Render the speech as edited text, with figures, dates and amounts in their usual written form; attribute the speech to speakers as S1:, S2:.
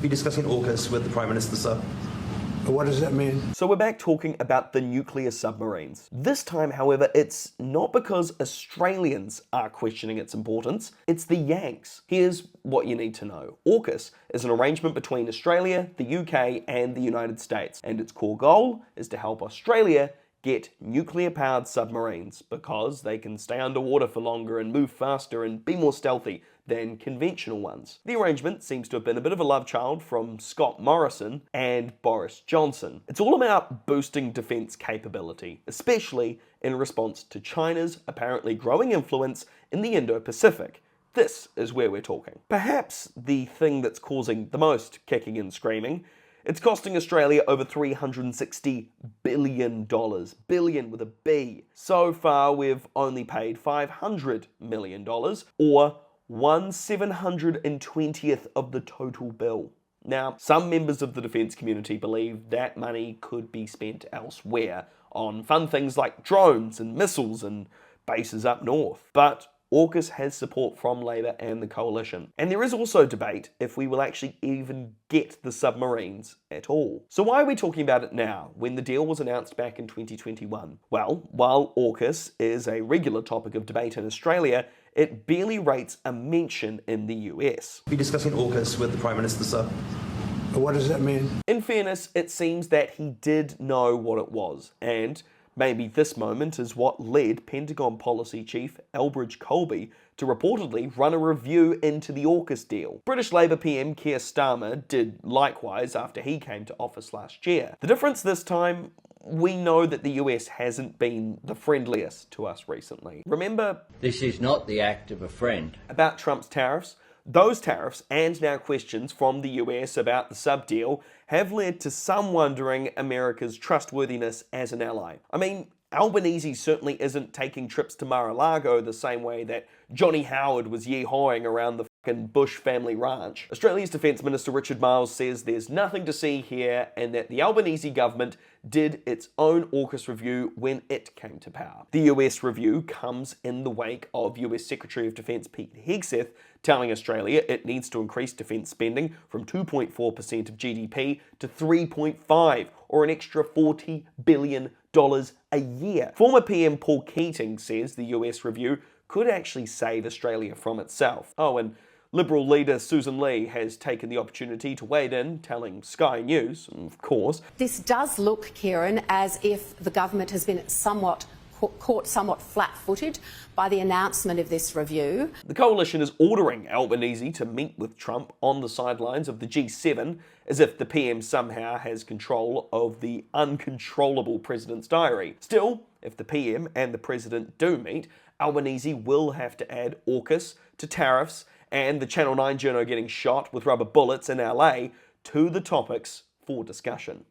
S1: Be discussing AUKUS with the Prime Minister, sir.
S2: What does that mean?
S3: So we're back talking about the nuclear submarines. This time, however, it's not because Australians are questioning its importance, it's the Yanks. Here's what you need to know. AUKUS is an arrangement between Australia, the UK, and the United States, and its core goal is to help Australia get nuclear-powered submarines because they can stay underwater for longer and move faster and be more stealthy than conventional ones. The arrangement seems to have been a bit of a love child from Scott Morrison and Boris Johnson. It's all about boosting defense capability, especially in response to China's apparently growing influence in the Indo-Pacific. This is where we're talking. Perhaps the thing that's causing the most kicking and screaming, it's costing Australia over $360 billion. Billion with a B. So far, we've only paid $500 million, or 1/720th of the total bill. Now, some members of the defence community believe that money could be spent elsewhere, on fun things like drones and missiles and bases up north. But AUKUS has support from Labor and the Coalition. And there is also debate if we will actually even get the submarines at all. So why are we talking about it now, when the deal was announced back in 2021? Well, while AUKUS is a regular topic of debate in Australia, it barely rates a mention in the US.
S1: Be discussing AUKUS with the Prime Minister, sir.
S2: What does that mean?
S3: In fairness, it seems that he did know what it was, and maybe this moment is what led Pentagon Policy Chief Elbridge Colby to reportedly run a review into the AUKUS deal. British Labour PM Keir Starmer did likewise after he came to office last year. The difference this time, we know that the US hasn't been the friendliest to us recently. Remember,
S4: this is not the act of a friend.
S3: About Trump's tariffs? Those tariffs, and now questions from the US about the sub-deal, have led to some wondering America's trustworthiness as an ally. I mean, Albanese certainly isn't taking trips to Mar-a-Lago the same way that Johnny Howard was yee-hawing around the fucking Bush family ranch. Australia's Defence Minister Richard Marles says there's nothing to see here and that the Albanese government did its own AUKUS review when it came to power. The US review comes in the wake of US Secretary of Defence Pete Hegseth telling Australia it needs to increase defence spending from 2.4% of GDP to 3.5%, or an extra $40 billion a year. Former PM Paul Keating says the US review could actually save Australia from itself. Oh, and Liberal leader Susan Lee has taken the opportunity to wade in, telling Sky News, of course,
S5: this does look, Kieran, as if the government has been caught somewhat flat-footed by the announcement of this review.
S3: The Coalition is ordering Albanese to meet with Trump on the sidelines of the G7, as if the PM somehow has control of the uncontrollable president's diary. Still, if the PM and the president do meet, Albanese will have to add AUKUS to tariffs and the Channel 9 journo getting shot with rubber bullets in LA to the topics for discussion.